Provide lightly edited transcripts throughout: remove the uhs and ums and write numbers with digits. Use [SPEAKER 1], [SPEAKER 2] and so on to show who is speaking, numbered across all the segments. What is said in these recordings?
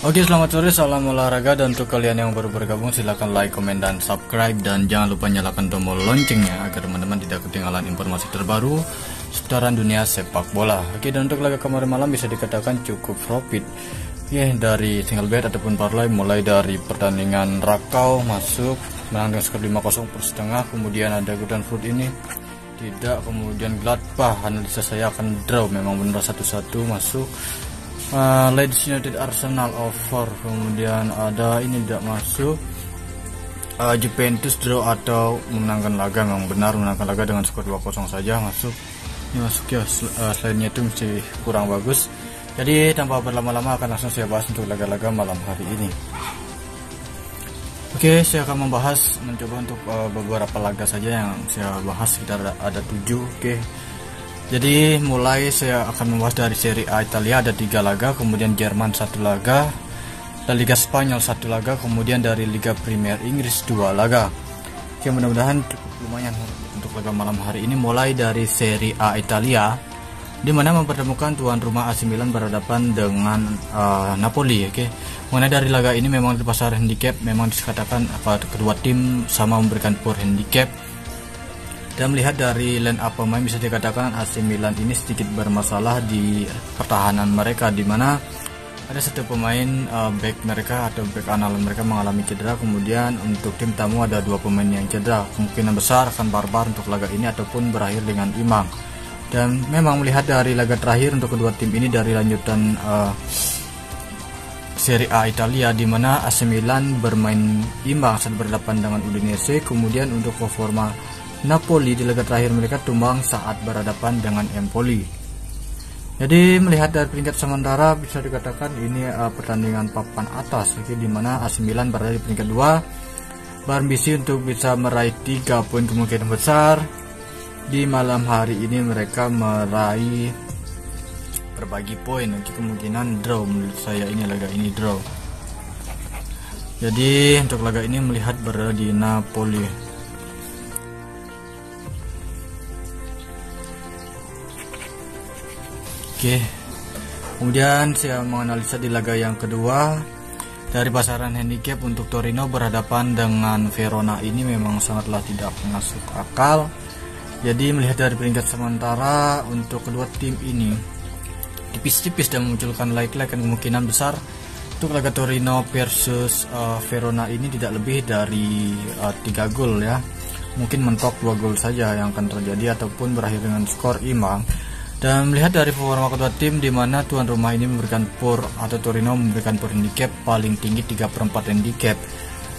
[SPEAKER 1] Oke, selamat sore, salam olahraga. Dan untuk kalian yang baru bergabung, silahkan like, komen, dan subscribe. Dan jangan lupa nyalakan tombol loncengnya agar teman-teman tidak ketinggalan informasi terbaru seputaran dunia sepak bola. Oke, dan untuk laga kemarin malam bisa dikatakan cukup profit ya, dari single bet ataupun parlay. Mulai dari pertandingan Rakau masuk menang dengan skor 5-0 per setengah. Kemudian ada Golden Fruit ini tidak, kemudian Gladbach analisa saya akan draw, memang benar 1-1 masuk. Leeds United Arsenal over, kemudian ada ini tidak masuk. Juventus draw atau memenangkan laga, memang benar menangkan laga dengan skor 2-0 saja masuk. Ini masuk ya, selainnya itu masih kurang bagus. Jadi tanpa berlama-lama akan langsung saya bahas untuk laga-laga malam hari ini. Oke, saya akan mencoba untuk beberapa laga saja yang saya bahas, sekitar ada 7. Oke. Jadi mulai saya akan membahas dari Serie A Italia ada 3 laga, kemudian Jerman 1 laga, dan Liga Spanyol 1 laga, kemudian dari Liga Premier Inggris 2 laga. Oke, mudah-mudahan cukup lumayan untuk laga malam hari ini. Mulai dari Serie A Italia, di mana mempertemukan tuan rumah AC Milan berhadapan dengan Napoli. Oke, mengenai dari laga ini memang di pasar handicap memang dikatakan kedua tim sama memberikan poor handicap. Dan melihat dari line up pemain bisa dikatakan AC Milan ini sedikit bermasalah di pertahanan mereka, di mana ada satu pemain back mereka atau back andalan mereka mengalami cedera. Kemudian untuk tim tamu ada 2 pemain yang cedera, kemungkinan besar akan barbar untuk laga ini ataupun berakhir dengan imbang. Dan memang melihat dari laga terakhir untuk kedua tim ini dari lanjutan Serie A Italia, di mana AC Milan bermain imbang saat berhadapan dengan Udinese. Kemudian untuk performa Napoli di laga terakhir mereka tumbang saat berhadapan dengan Empoli. Jadi melihat dari peringkat sementara bisa dikatakan ini pertandingan papan atas, di mana AC Milan berada di peringkat 2, berambisi untuk bisa meraih 3 poin kemungkinan besar. Di malam hari ini mereka meraih berbagi poin, kemungkinan draw. Menurut saya ini laga ini draw. Jadi untuk laga ini melihat berada di Napoli. Oke, kemudian saya menganalisa di laga yang kedua dari pasaran handicap untuk Torino berhadapan dengan Verona. Ini memang sangatlah tidak masuk akal. Jadi melihat dari peringkat sementara untuk kedua tim ini tipis-tipis dan memunculkan like-like, dan kemungkinan besar untuk laga Torino versus Verona ini tidak lebih dari 3 gol ya. Mungkin mentok 2 gol saja yang akan terjadi ataupun berakhir dengan skor imbang. Dan melihat dari performa kedua tim, di mana tuan rumah ini memberikan poor atau Torino memberikan poor handicap paling tinggi 3/4 handicap.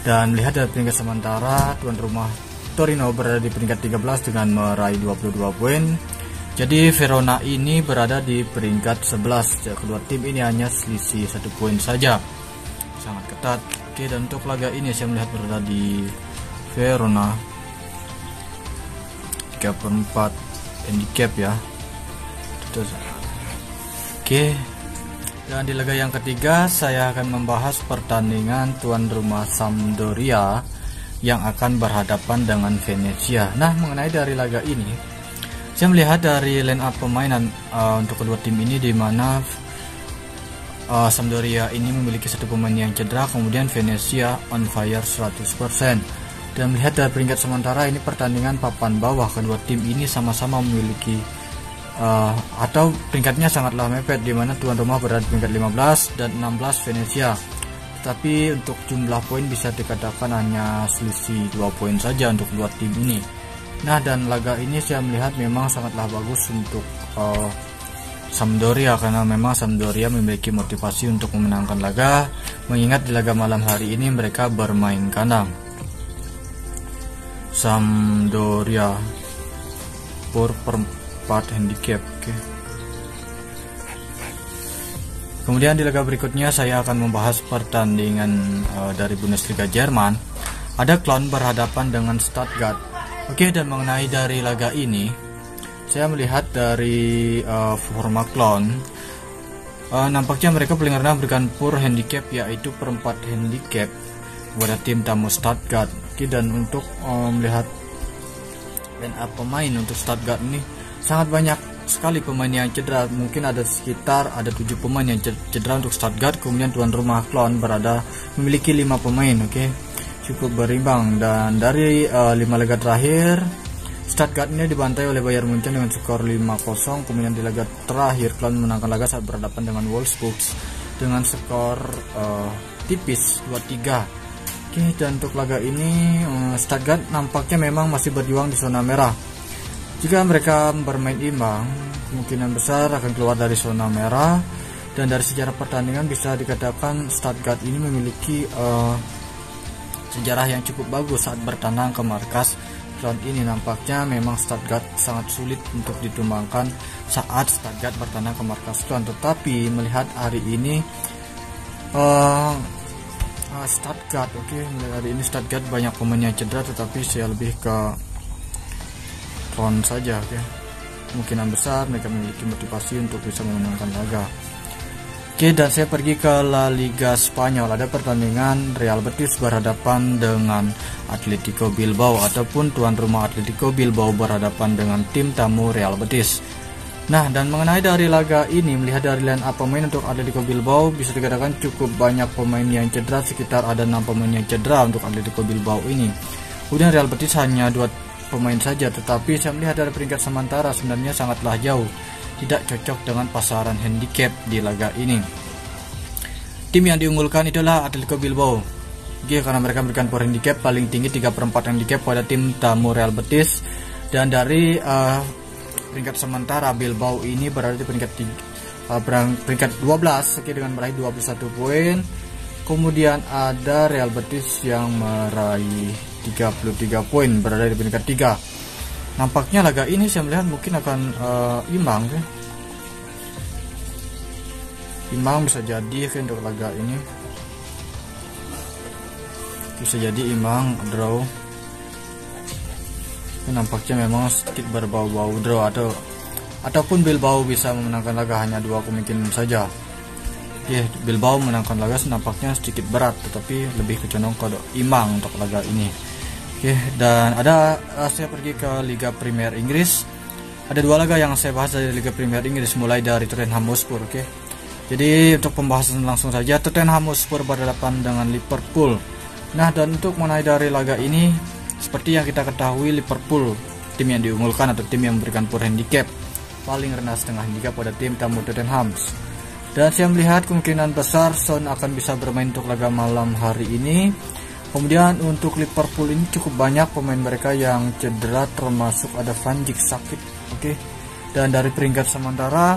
[SPEAKER 1] Dan melihat dari peringkat sementara tuan rumah Torino berada di peringkat 13 dengan meraih 22 poin. Jadi Verona ini berada di peringkat 11. Kedua tim ini hanya selisih 1 poin saja, sangat ketat. Oke, dan untuk laga ini saya melihat berada di Verona 3/4 handicap ya. Oke, dan di laga yang ketiga saya akan membahas pertandingan tuan rumah Sampdoria yang akan berhadapan dengan Venezia. Nah, mengenai dari laga ini saya melihat dari line up pemainan untuk kedua tim ini, di mana Sampdoria ini memiliki 1 pemain yang cedera, kemudian Venezia on fire 100%. Dan melihat dari peringkat sementara ini pertandingan papan bawah, kedua tim ini sama-sama memiliki atau peringkatnya sangatlah mepet, di mana tuan rumah berada di peringkat 15 dan 16 Venezia. Tapi untuk jumlah poin bisa dikatakan hanya selisih 2 poin saja untuk dua tim ini. Nah, dan laga ini saya melihat memang sangatlah bagus untuk Sampdoria, karena memang Sampdoria memiliki motivasi untuk memenangkan laga, mengingat di laga malam hari ini mereka bermain kandang. Sampdoria per handicap. Oke. Kemudian di laga berikutnya saya akan membahas pertandingan dari Bundesliga Jerman. Ada Köln berhadapan dengan Stuttgart. Oke, dan mengenai dari laga ini saya melihat dari performa Köln, nampaknya mereka paling rendah memberikan poor handicap, yaitu 4 handicap kepada tim tamu Stuttgart. Oke, dan untuk melihat line up pemain untuk Stuttgart ini sangat banyak sekali pemain yang cedera. Mungkin ada sekitar 7 pemain yang cedera untuk Stuttgart. Kemudian tuan rumah Cologne memiliki 5 pemain. Oke, cukup berimbang. Dan dari 5 laga terakhir, Stuttgart ini dibantai oleh Bayern Munchen dengan skor 5-0. Kemudian di laga terakhir Cologne menangkan laga saat berhadapan dengan Wolfsburg dengan skor tipis 2-3. Oke, dan untuk laga ini Stuttgart nampaknya memang masih berjuang di zona merah. Jika mereka bermain imbang, kemungkinan besar akan keluar dari zona merah. Dan dari sejarah pertandingan bisa dikatakan Stuttgart ini memiliki sejarah yang cukup bagus saat bertandang ke markas Cologne ini. Nampaknya memang Stuttgart sangat sulit untuk ditumbangkan saat Stuttgart bertandang ke markas Cologne. Tetapi melihat hari ini Stuttgart, melihat hari ini Stuttgart banyak pemain yang cedera, tetapi saya lebih ke Cologne saja. Kemungkinan besar mereka memiliki motivasi untuk bisa memenangkan laga. Dan saya pergi ke La Liga Spanyol. Ada pertandingan Real Betis berhadapan dengan Atletico Bilbao, ataupun tuan rumah Atletico Bilbao berhadapan dengan tim tamu Real Betis. Nah, dan mengenai dari laga ini, melihat dari line up pemain untuk Atletico Bilbao, bisa dikatakan cukup banyak pemain yang cedera, sekitar ada 6 pemain yang cedera untuk Atletico Bilbao ini. Kemudian Real Betis hanya 2 pemain saja, tetapi saya melihat dari peringkat sementara sebenarnya sangatlah jauh, tidak cocok dengan pasaran handicap di laga ini. Tim yang diunggulkan itulah Atletico Bilbao, karena mereka memberikan power handicap paling tinggi 3/4 handicap pada tim tamu Real Betis. Dan dari peringkat sementara Bilbao ini berada di peringkat 12 dengan meraih 21 poin. Kemudian ada Real Betis yang meraih 33 poin, berada di peringkat 3. Nampaknya laga ini saya melihat mungkin akan imbang. Imbang bisa jadi untuk laga ini. Bisa jadi imbang, draw. Nampaknya memang sedikit berbau-bau draw, ataupun Bilbao bisa memenangkan laga. Hanya 2 kemungkinan saja. Bilbao menangkan laga nampaknya sedikit berat, tetapi lebih condong ke imbang untuk laga ini. Dan saya pergi ke Liga Premier Inggris. Ada 2 laga yang saya bahas dari Liga Premier Inggris, mulai dari Tottenham Hotspur. Jadi untuk pembahasan langsung saja, Tottenham Hotspur berhadapan dengan Liverpool. Nah, dan untuk mengenai dari laga ini, seperti yang kita ketahui, Liverpool tim yang diunggulkan atau tim yang memberikan power handicap paling rendah setengah handicap pada tim tamu Tottenham. Dan saya melihat kemungkinan besar Son akan bisa bermain untuk laga malam hari ini. Kemudian untuk Liverpool ini cukup banyak pemain mereka yang cedera, termasuk ada Van Dijk sakit. Dan dari peringkat sementara,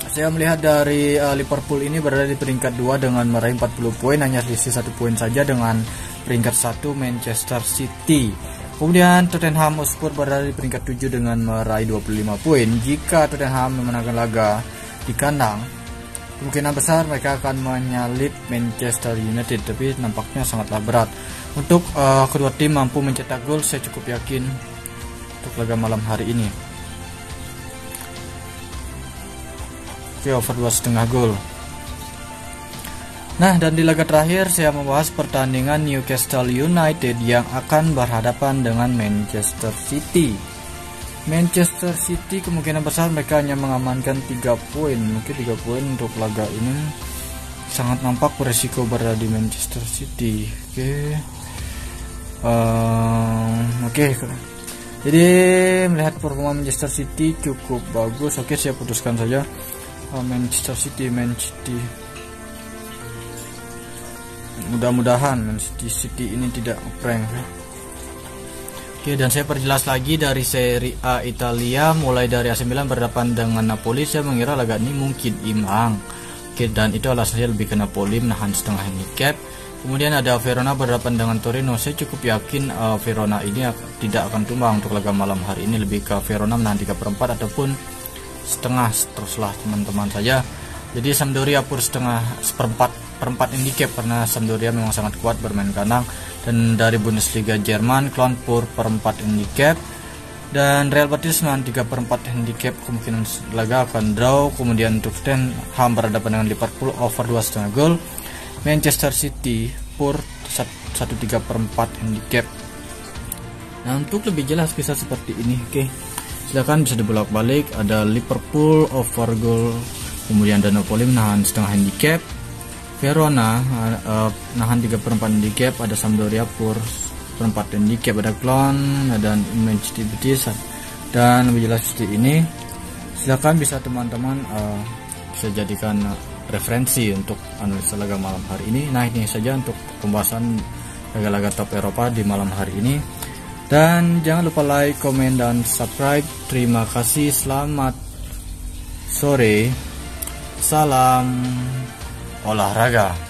[SPEAKER 1] saya melihat dari Liverpool ini berada di peringkat 2 dengan meraih 40 poin, hanya selisih 1 poin saja dengan peringkat 1 Manchester City. Kemudian Tottenham Hotspur berada di peringkat 7 dengan meraih 25 poin. Jika Tottenham memenangkan laga di kandang, kemungkinan besar mereka akan menyalip Manchester United, tapi nampaknya sangatlah berat. Untuk kedua tim mampu mencetak gol, saya cukup yakin untuk laga malam hari ini. Over 2,5 gol. Nah, dan di laga terakhir saya membahas pertandingan Newcastle United yang akan berhadapan dengan Manchester City. Manchester City kemungkinan besar mereka hanya mengamankan 3 poin. Mungkin 3 poin untuk laga ini sangat nampak beresiko berada di Manchester City. Jadi melihat performa Manchester City cukup bagus. Saya putuskan saja Manchester City. Mudah-mudahan Manchester City ini tidak prank. Dan saya perjelas lagi dari Serie A Italia, mulai dari AC Milan berhadapan dengan Napoli. Saya mengira laga ini mungkin imbang. Dan itu alasannya lebih ke Napoli menahan setengah handicap. Kemudian ada Verona berhadapan dengan Torino. Saya cukup yakin Verona ini tidak akan tumbang untuk laga malam hari ini. Lebih ke Verona menahan 3/4 ataupun setengah, teruslah teman-teman saja. Jadi Sampdoria pur seperempat handicap, karena Sampdoria memang sangat kuat bermain kandang. Dan dari Bundesliga Jerman, Cologne pur 4 handicap. Dan Real Betis menahan 3/4 handicap, kemungkinan laga akan draw. Kemudian untuk Tottenham berhadapan dengan Liverpool over 2,5 gol. Manchester City pur 1,3/4 handicap. Nah, untuk lebih jelas bisa seperti ini. silakan bisa dibolak-balik. Ada Liverpool over goal, kemudian ada Napoli menahan setengah handicap, Verona nahan 3/4 handicap, ada Sampdoria perempat handicap, ada Cologne, ada Manchester Betis, dan lebih jelas seperti ini. Silakan bisa teman-teman bisa jadikan referensi untuk analisa laga malam hari ini. Nah, ini saja untuk pembahasan laga-laga top Eropa di malam hari ini. Dan jangan lupa like, komen, dan subscribe. Terima kasih, selamat sore, salam olahraga.